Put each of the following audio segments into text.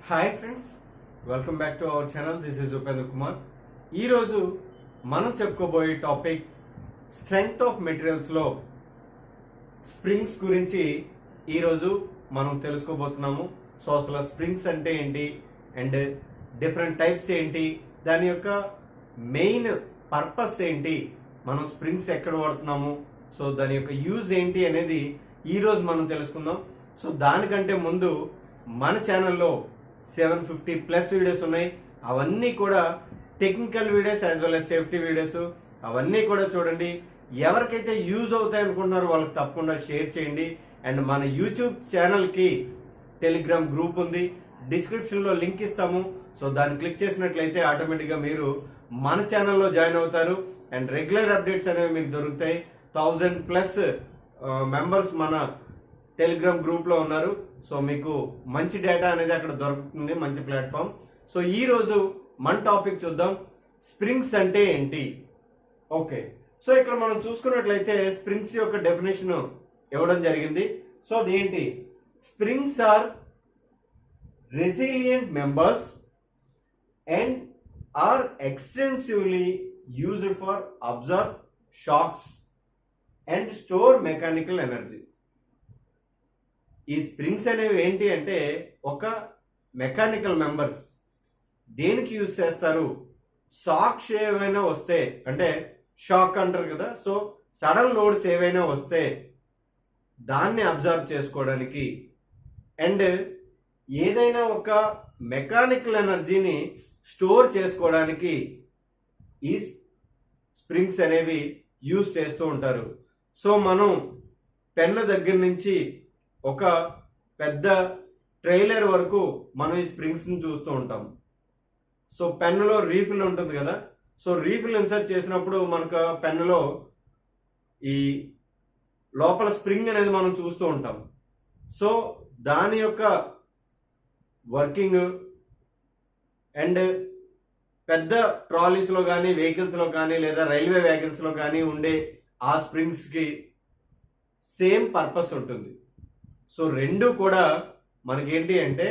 Hi friends, welcome back to our channel. This is Upendra Kumar. ఈరోజు మనం చెప్పుకోబోయే టాపిక్ స్ట్రెంగ్త్ ఆఫ్ మెటీరియల్స్లో స్ప్రింగ్స్ గురించి ఈరోజు మనం తెలుసుకోబోతున్నాము. సో అసలు స్ప్రింగ్స్ అంటే ఏంటి అండ్ డిఫరెంట్ టైప్స్ ఏంటి, దాని యొక్క మెయిన్ పర్పస్ ఏంటి, మనం స్ప్రింగ్స్ ఎక్కడ వాడుతున్నాము, సో దాని యొక్క యూజ్ ఏంటి అనేది ఈరోజు మనం తెలుసుకుందాం. సో దానికంటే ముందు మన ఛానల్లో 750+ వీడియోస్ ఉన్నాయి. అవన్నీ కూడా technical videos as well as safety videos. అవన్నీ కూడా చూడండి. ఎవరికైతే యూజ్ అవుతాయి అనుకుంటున్నారో వాళ్ళకి తప్పకుండా షేర్ చేయండి. అండ్ మన యూట్యూబ్ ఛానల్కి టెలిగ్రామ్ గ్రూప్ ఉంది, డిస్క్రిప్షన్లో లింక్ ఇస్తాము. సో దాన్ని క్లిక్ చేసినట్లయితే ఆటోమేటిక్గా మీరు మన ఛానల్లో జాయిన్ అవుతారు అండ్ రెగ్యులర్ అప్డేట్స్ అనేవి మీకు దొరుకుతాయి. 1000+ మెంబర్స్ మన టెలిగ్రామ్ గ్రూప్లో ఉన్నారు. సో మీకు మంచి డేటా అనేది అక్కడ దొరుకుతుంది, మంచి ప్లాట్ఫామ్. సో ఈరోజు మన టాపిక్ చూద్దాం, స్ప్రింగ్స్ అంటే ఏంటి. ఓకే, సో ఇక్కడ మనం చూసుకున్నట్లయితే స్ప్రింగ్స్ యొక్క డెఫినేషన్ ఇవ్వడం జరిగింది. సో అదేంటి, springs are resilient members and are extensively used for absorb shocks and store mechanical energy. ఈ స్ప్రింగ్స్ అనేవి ఏంటి అంటే ఒక మెకానికల్ మెంబర్స్. దేనికి యూజ్ చేస్తారు, షాక్స్ ఏవైనా వస్తే, అంటే షాక్ అంటారు కదా, సో సడన్ లోడ్స్ ఏవైనా వస్తే దాన్ని అబ్జర్వ్ చేసుకోవడానికి అండ్ ఏదైనా ఒక మెకానికల్ ఎనర్జీని స్టోర్ చేసుకోవడానికి ఈ స్ప్రింగ్స్ అనేవి యూజ్ చేస్తూ ఉంటారు. సో మనం పెన్ను దగ్గర నుంచి ఒక పెద్ద ట్రైలర్ వరకు మనం ఈ స్ప్రింగ్స్ని చూస్తూ ఉంటాం. సో పెన్నులో రీఫిల్ ఉంటుంది కదా, సో రీఫిల్ ఇన్సర్ట్ చేసినప్పుడు మనకు పెన్నులో ఈ లోపల స్ప్రింగ్ అనేది మనం చూస్తూ ఉంటాం. సో దాని యొక్క వర్కింగ్ అండ్ పెద్ద ట్రాలీస్లో కానీ వెహికల్స్లో కానీ లేదా రైల్వే వ్యాగన్స్లో కానీ ఉండే ఆ స్ప్రింగ్స్కి సేమ్ పర్పస్ ఉంటుంది. సో రెండు కూడా మనకేంటి అంటే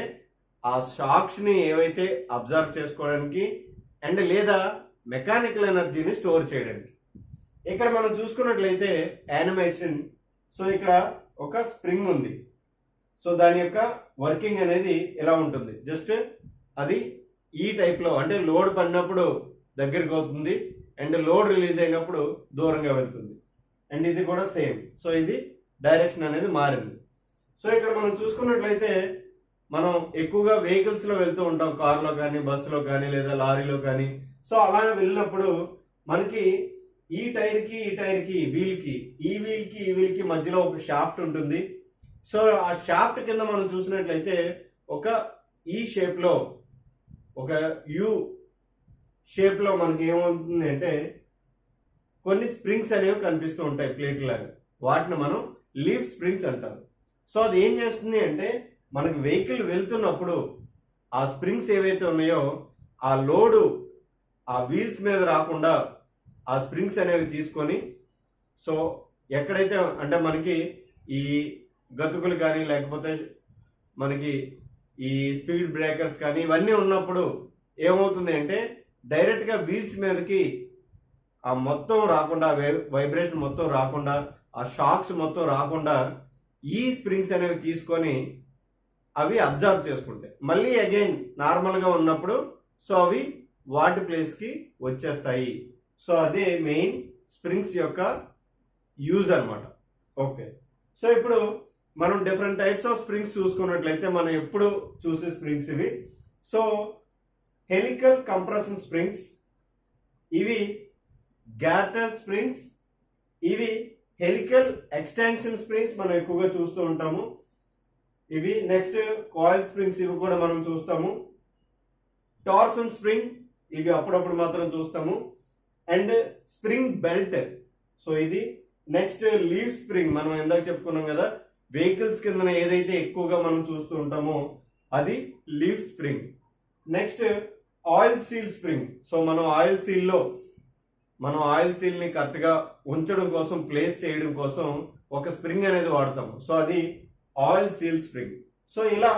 ఆ షాక్స్ని ఏవైతే అబ్జర్వ్ చేసుకోవడానికి అండ్ లేదా మెకానికల్ ఎనర్జీని స్టోర్ చేయడానికి. ఇక్కడ మనం చూసుకున్నట్లయితే యానిమేషన్, సో ఇక్కడ ఒక స్ప్రింగ్ ఉంది. సో దాని యొక్క వర్కింగ్ అనేది ఎలా ఉంటుంది, జస్ట్ అది ఈ టైప్లో, అంటే లోడ్ పడినప్పుడు దగ్గరికి అవుతుంది అండ్ లోడ్ రిలీజ్ అయినప్పుడు దూరంగా వెళ్తుంది. అండ్ ఇది కూడా సేమ్, సో ఇది డైరెక్షన్ అనేది మారింది. సో ఇక్కడ మనం చూసుకున్నట్లయితే మనం ఎక్కువగా వెహికల్స్లో వెళ్తూ ఉంటాం, కార్లో కానీ బస్సులో కానీ లేదా లారీలో కానీ. సో అలా వెళ్ళినప్పుడు మనకి ఈ టైర్కి ఈ వీల్కి మధ్యలో ఒక షాఫ్ట్ ఉంటుంది. సో ఆ షాఫ్ట్ కింద మనం చూసినట్లయితే ఒక ఈ షేప్లో, ఒక యూ షేప్లో మనకి ఏమవుతుంది అంటే కొన్ని స్ప్రింగ్స్ అనేవి కనిపిస్తూ ఉంటాయి ప్లేట్ లాగా. వాటిని మనం లీఫ్ స్ప్రింగ్స్ అంటారు. సో అది ఏం చేస్తుంది అంటే మనకి వెహికల్ వెళ్తున్నప్పుడు ఆ స్ప్రింగ్స్ ఏవైతే ఉన్నాయో ఆ లోడు ఆ వీల్స్ మీద రాకుండా ఆ స్ప్రింగ్స్ అనేవి తీసుకొని, సో ఎక్కడైతే అంటే మనకి ఈ గతుకులు కానీ లేకపోతే మనకి ఈ స్పీడ్ బ్రేకర్స్ కానీ ఇవన్నీ ఉన్నప్పుడు ఏమవుతుంది అంటే డైరెక్ట్గా వీల్స్ మీదకి ఆ మొత్తం రాకుండా, వైబ్రేషన్ మొత్తం రాకుండా, ఆ షాక్స్ మొత్తం రాకుండా ఈ స్ప్రింగ్స్ అనేవి తీసుకొని అవి అబ్జర్వ్ చేసుకుంటాయి. మళ్ళీ అగైన్ నార్మల్గా ఉన్నప్పుడు సో అవి వాటి ప్లేస్కి వచ్చేస్తాయి. సో అదే మెయిన్ స్ప్రింగ్స్ యొక్క యూజ్ అనమాట. ఓకే, సో ఇప్పుడు మనం డిఫరెంట్ టైప్స్ ఆఫ్ స్ప్రింగ్స్ చూసుకున్నట్లయితే మనం ఎప్పుడు చూసే స్ప్రింగ్స్ ఇవి. సో హెలికల్ కంప్రెషన్ స్ప్రింగ్స్, ఇవి గ్యాటర్ స్ప్రింగ్స్, ఇవి హెలికల్ ఎక్స్టెన్షన్ స్ప్రింగ్స్ మనం ఎక్కువగా చూస్తూ ఉంటాము. ఇవి నెక్స్ట్ కాయిల్ స్ప్రింగ్స్, ఇవి కూడా మనం చూస్తాము. టార్సన్ స్ప్రింగ్, ఇవి అప్పుడప్పుడు మాత్రం చూస్తాము. అండ్ స్ప్రింగ్ బెల్ట్, సో ఇది నెక్స్ట్ లీవ్ స్ప్రింగ్, మనం ఇందాక చెప్పుకున్నాం కదా వెహికల్స్ కింద ఏదైతే ఎక్కువగా మనం చూస్తూ ఉంటామో అది leave spring. Next oil seal spring, so మనం ఆయిల్ సీల్ని కరెక్ట్గా ఉంచడం కోసం, ప్లేస్ చేయడం కోసం ఒక స్ప్రింగ్ అనేది వాడతాము. సో అది ఆయిల్ సీల్ స్ప్రింగ్. సో ఇలా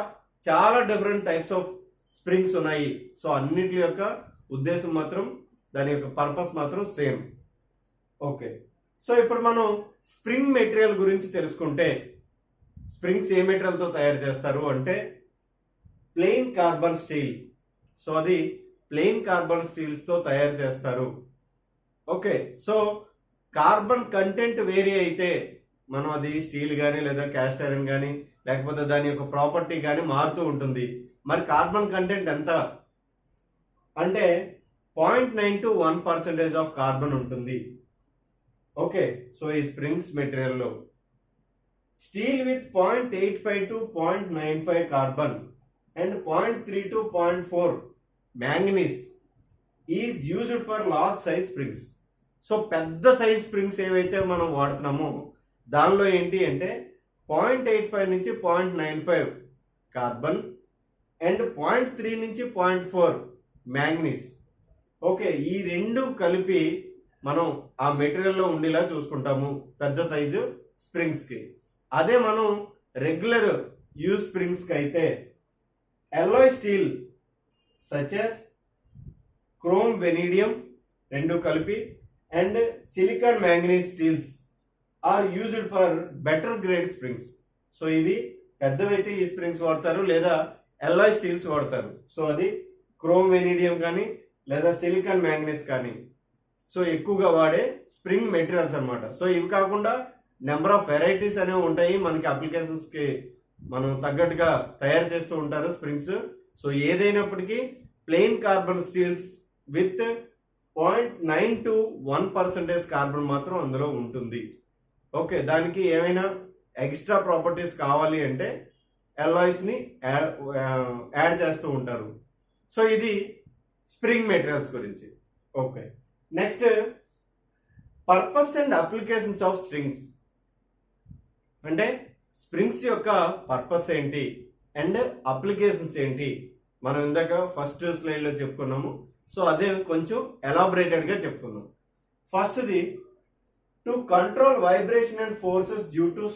చాలా డిఫరెంట్ టైప్స్ ఆఫ్ స్ప్రింగ్స్ ఉన్నాయి. సో అన్నిటి యొక్క ఉద్దేశం మాత్రం, దాని యొక్క పర్పస్ మాత్రం సేమ్. ఓకే, సో ఇప్పుడు మనం స్ప్రింగ్ మెటీరియల్ గురించి తెలుసుకుంటే, స్ప్రింగ్స్ ఏ మెటీరియల్తో తయారు చేస్తారు అంటే ప్లెయిన్ కార్బన్ స్టీల్. సో అది ప్లెయిన్ కార్బన్ స్టీల్స్తో తయారు చేస్తారు. Okay, so carbon content vary అయితే మనం అది స్టీల్ కానీ లేదా క్యాస్ట్ ఐరన్ కానీ లేకపోతే దాని యొక్క ప్రాపర్టీ కానీ మారుతూ ఉంటుంది. మరి కార్బన్ కంటెంట్ ఎంత అంటే 0.9 to 1% ఆఫ్ కార్బన్ ఉంటుంది. ఓకే, సో ఈ స్ప్రింగ్స్ మెటీరియల్లో steel with 0.85 to 0.95 carbon and 0.3 to 0.4 manganese is used for large size springs. So పెద్ద సైజ్ స్ప్రింగ్స్ ఏవైతే మనం వాడుతున్నామో దానిలో ఏంటి అంటే 0.85 నుంచి 0.95 కార్బన్ అండ్ 0.3 నుంచి 0.4 మ్యాంగనీస్. ఓకే, ఈ రెండు కలిపి మనం ఆ మెటీరియల్లో ఉండేలా చూసుకుంటాము పెద్ద సైజు స్ప్రింగ్స్కి. అదే మనం రెగ్యులర్ యూజ్ స్ప్రింగ్స్కి అయితే alloy steel such as chrome vanadium రెండు కలిపి and silicon manganese steels are used for better grade springs. So ఇవి పెద్దవైతే ఈ స్ప్రింగ్స్ వాడతారు లేదా alloy స్టీల్స్ వాడతారు. సో అది క్రోమ్ వెనీడియం కానీ లేదా సిలికాన్ మ్యాంగనీస్ కానీ సో ఎక్కువగా వాడే స్ప్రింగ్ మెటీరియల్స్ అన్నమాట. సో ఇవి కాకుండా నెంబర్ ఆఫ్ వెరైటీస్ అనేవి ఉంటాయి మనకి, అప్లికేషన్స్కి మనం తగ్గట్టుగా తయారు చేస్తూ ఉంటారు స్ప్రింగ్స్. సో ఏదైనప్పటికీ plain carbon steels with 0.9 to 1% carbon మాత్రం అందులో ఉంటుంది. ఓకే, దానికి ఏమైనా ఎక్స్ట్రా ప్రాపర్టీస్ కావాలి అంటే alloys-ని యాడ్ చేస్తూ ఉంటారు. సో ఇది స్ప్రింగ్ మెటీరియల్స్ గురించి. Okay, next purpose and applications of spring అంటే స్ప్రింగ్స్ యొక్క పర్పస్ ఏంటి అండ్ అప్లికేషన్స్ ఏంటి మనం ఇందాక ఫస్ట్ స్లైడ్లో చెప్పుకున్నాము. సో అదే కొంచెం ఎలాబరేటెడ్గా చెప్పుకున్నాం. ఫస్ట్ది to control vibration and forces due to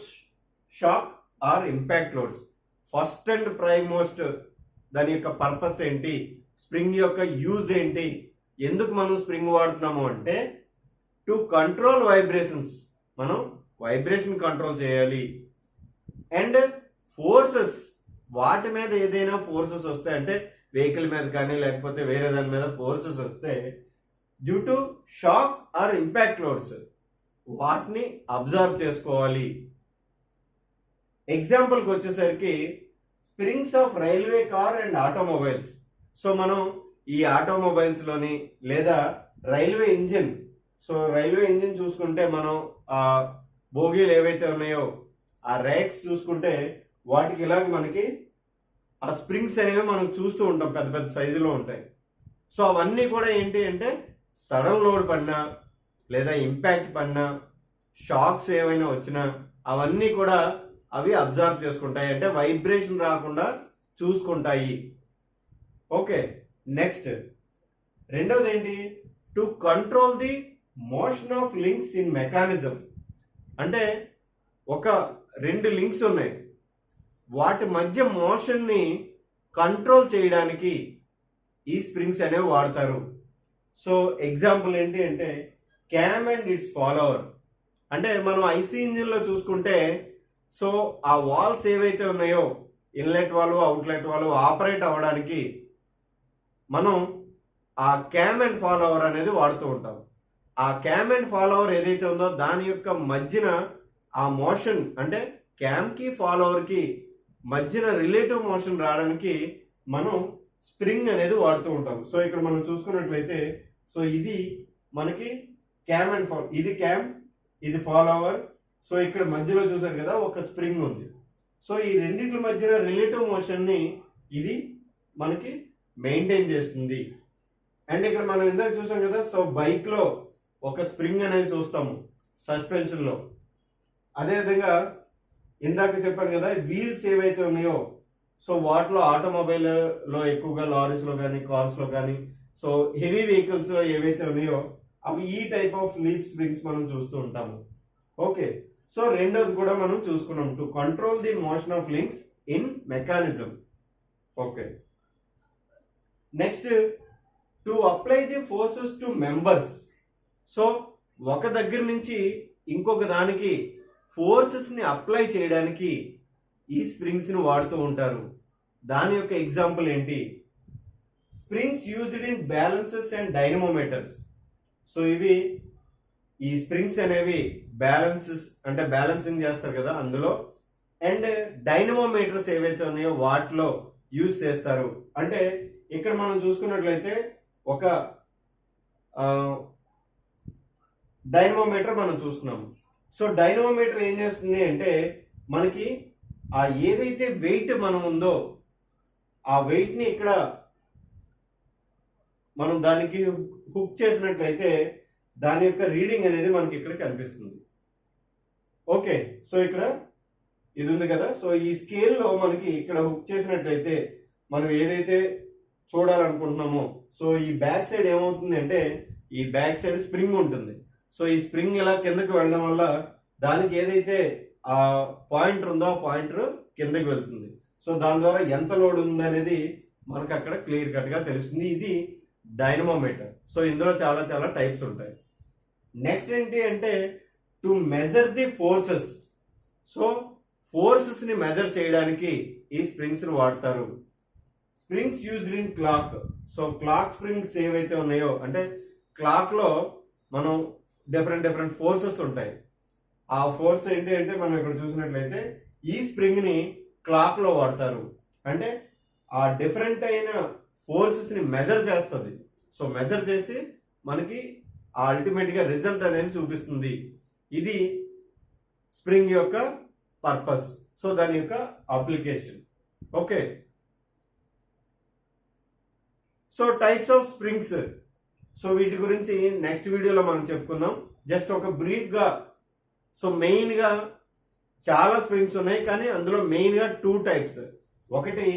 shock or impact loads. First and foremost దాని యొక్క పర్పస్ ఏంటి, స్ప్రింగ్ యొక్క యూజ్ ఏంటి, ఎందుకు మనం స్ప్రింగ్ వాడుతున్నాము అంటే టు కంట్రోల్ వైబ్రేషన్స్, మనం వైబ్రేషన్ కంట్రోల్ చేయాలి. అండ్ ఫోర్సెస్, వాటి మీద ఏదైనా ఫోర్సెస్ వస్తాయి అంటే వెహికల్ మీద కానీ లేకపోతే వేరే దాని మీద ఫోర్సెస్ వస్తే due to shock or impact loads వాటిని అబ్జర్వ్ చేసుకోవాలి. ఎగ్జాంపుల్కి వచ్చేసరికి springs of railway car and automobiles. సో మనం ఈ ఆటోమొబైల్స్లోని లేదా railway engine, so railway engine చూసుకుంటే మనం ఆ బోగీలు ఏవైతే ఉన్నాయో ఆ రేక్స్ చూసుకుంటే వాటికి ఇలాగ మనకి ఆ స్ప్రింగ్స్ అనేవి మనం చూస్తూ ఉంటాం, పెద్ద పెద్ద సైజులో ఉంటాయి. సో అవన్నీ కూడా ఏంటి అంటే సడన్ లోడ్ పడినా లేదా ఇంపాక్ట్ పడినా షాక్స్ ఏమైనా వచ్చినా అవన్నీ కూడా అవి అబ్జర్వ్ చేసుకుంటాయి, అంటే వైబ్రేషన్ రాకుండా చూసుకుంటాయి. ఓకే, నెక్స్ట్ రెండవది ఏంటి to control the motion of links in mechanism. అంటే ఒక రెండు లింక్స్ ఉన్నాయి, వాటి మధ్య మోషన్ని కంట్రోల్ చేయడానికి ఈ స్ప్రింగ్స్ అనేవి వాడతారు. సో ఎగ్జాంపుల్ ఏంటి అంటే క్యామ్ అండ్ ఇట్స్ ఫాలోవర్. అంటే మనం ఐసీ ఇంజిన్లో చూసుకుంటే సో ఆ వాల్స్ ఏవైతే ఉన్నాయో inlet valve outlet valve operate అవ్వడానికి మనం ఆ క్యామ్ అండ్ ఫాలోవర్ అనేది వాడుతూ ఉంటాం. ఆ క్యామ్ అండ్ ఫాలోవర్ ఏదైతే ఉందో దాని యొక్క మధ్యన ఆ మోషన్ అంటే క్యామ్కి ఫాలోవర్కి మధ్యన రిలేటివ్ మోషన్ రావడానికి మనం స్ప్రింగ్ అనేది వాడుతూ ఉంటాం. సో ఇక్కడ మనం చూసుకున్నట్లయితే సో ఇది మనకి క్యామ్ అండ్ ఇది క్యామ్, ఇది ఫాలోవర్. సో ఇక్కడ మధ్యలో చూసారు కదా ఒక స్ప్రింగ్ ఉంది. సో ఈ రెండింటి మధ్యన రిలేటివ్ మోషన్ని ఇది మనకి మెయింటైన్ చేస్తుంది. అండ్ ఇక్కడ మనం ఇందాక చూసాం కదా, సో బైక్లో ఒక స్ప్రింగ్ అనేది చూస్తాము సస్పెన్షన్లో. అదేవిధంగా ఇందాక చెప్పాను కదా వీల్స్ ఏవైతే ఉన్నాయో సో వాటిలో ఆటోమొబైల్లో ఎక్కువగా లారీస్లో కానీ కార్స్లో కానీ సో హెవీ వెహికల్స్లో ఏవైతే ఉన్నాయో అవి ఈ టైప్ ఆఫ్ లీఫ్ స్ప్రింగ్స్ మనం చూస్తూ ఉంటాము. ఓకే, సో రెండోది కూడా మనం చూసుకున్నాం to control the motion of links in mechanism. Okay, next to apply the forces to members. So ఒక దగ్గర నుంచి ఇంకొక దానికి ఫోర్సెస్ ని అప్లై చేయడానికి ఈ స్ప్రింగ్స్ ని వాడుతూ ఉంటారు. దాని యొక్క ఎగ్జాంపుల్ ఏంటి? Springs used in balances and dynamometers. So ఇవి ఈ స్ప్రింగ్స్ అనేవి బ్యాలెన్సెస్ అంటే బ్యాలెన్సింగ్ చేస్తారు కదా అందులో, అండ్ డైనమోమీటర్స్ ఏవైతే ఉన్నాయో వాటిలో యూజ్ చేస్తారు. అంటే ఇక్కడ మనం చూసుకున్నట్లయితే ఒక డైనమోమీటర్ మనం చూస్తున్నాము. సో డైనమోమీటర్ ఏం చేస్తుంది అంటే మనకి ఆ ఏదైతే వెయిట్ మనం ఉందో ఆ వెయిట్ ని ఇక్కడ మనం దానికి హుక్ చేసినట్లయితే దాని యొక్క రీడింగ్ అనేది మనకి ఇక్కడ కనిపిస్తుంది. ఓకే, సో ఇక్కడ ఇది ఉంది కదా. సో ఈ స్కేల్లో మనకి ఇక్కడ హుక్ చేసినట్లయితే మనం ఏదైతే చూడాలనుకుంటున్నామో, సో ఈ బ్యాక్ సైడ్ ఏమవుతుంది అంటే ఈ బ్యాక్ సైడ్ స్ప్రింగ్ ఉంటుంది. సో ఈ స్ప్రింగ్ ఇలా కిందకి వెళ్ళడం వల్ల దానికి ఏదైతే ఆ పాయింటర్ ఉందో ఆ పాయింటర్ కిందకి వెళ్తుంది. సో దాని ద్వారా ఎంత లోడ్ ఉంది అనేది మనకు అక్కడ క్లియర్ కట్ గా తెలుస్తుంది. ఇది డైనమోమీటర్. సో ఇందులో చాలా చాలా టైప్స్ ఉంటాయి. నెక్స్ట్ ఏంటి అంటే to measure the forces. So forces ని మెజర్ చేయడానికి ఈ స్ప్రింగ్స్ ని వాడతారు. Springs used in clock. So clock springs ఏవైతే ఉన్నాయో అంటే క్లాక్ లో మనం డిఫరెంట్ ఫోర్సెస్ ఉంటాయి. ఆ ఫోర్స్ ఏంటి అంటే మనం ఇక్కడ చూసినట్లయితే ఈ స్ప్రింగ్ ని క్లాక్ లో వాడతారు. అంటే ఆ డిఫరెంట్ అయిన ఫోర్సెస్ ని మెజర్ చేస్తుంది. సో మెజర్ చేసి మనకి అల్టిమేట్ గా రిజల్ట్ అనేది చూపిస్తుంది. ఇది స్ప్రింగ్ యొక్క పర్పస్. సో దాని యొక్క application. Okay, so types of springs. So వీటి గురించి నెక్స్ట్ వీడియోలో మనం చెప్పుకుందాం. జస్ట్ ఒక బ్రీఫ్ గా. సో మెయిన్ గా చాలా స్ప్రింగ్స్ ఉన్నాయి, కానీ అందులో మెయిన్ గా 2 టైప్స్. ఒకటి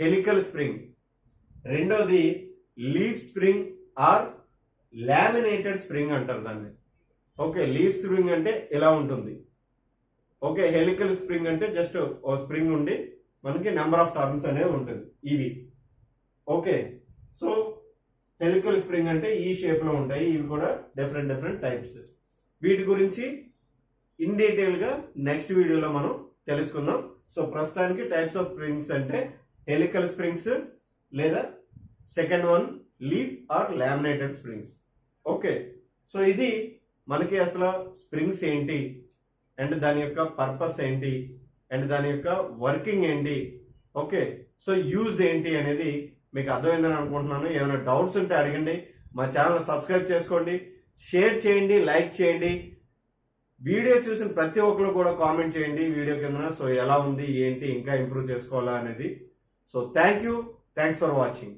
హెలికల్ స్ప్రింగ్, రెండోది leaf spring or laminated spring అంటారు దాన్ని. ఓకే, లీఫ్ స్ప్రింగ్ అంటే ఇలా ఉంటుంది. ఓకే, హెలికల్ స్ప్రింగ్ అంటే జస్ట్ ఓ స్ప్రింగ్ ఉండి మనకి నెంబర్ ఆఫ్ టర్న్స్ అనేది ఉంటుంది ఇవి. ఓకే, సో హెలికల్ స్ప్రింగ్ అంటే ఈ షేప్ లో ఉంటాయి. ఇవి కూడా డిఫరెంట్ టైప్స్. వీటి గురించి ఇన్ డీటెయిల్ గా నెక్స్ట్ వీడియోలో మనం తెలుసుకుందాం. సో ప్రస్తుతానికి టైప్స్ ఆఫ్ స్ప్రింగ్స్ అంటే హెలికల్ స్ప్రింగ్స్ లేదా second one leaf or laminated springs. Okay, so ఇది మనకి అసలు స్ప్రింగ్స్ ఏంటి అండ్ దాని యొక్క పర్పస్ ఏంటి అండ్ దాని యొక్క వర్కింగ్ ఏంటి, ఓకే, సో యూజ్ ఏంటి అనేది మీకు అర్థమైందని అనుకుంటున్నాను. ఏమైనా డౌట్స్ ఉంటే అడగండి. మా ఛానల్ సబ్స్క్రైబ్ చేసుకోండి, షేర్ చేయండి, లైక్ చేయండి. వీడియో చూసిన ప్రతి ఒక్కరు కూడా కామెంట్ చేయండి వీడియో కింద. సో ఎలా ఉంది ఏంటి ఇంకా ఇంప్రూవ్ చేసుకోవాలా అనేది. So thanks for watching.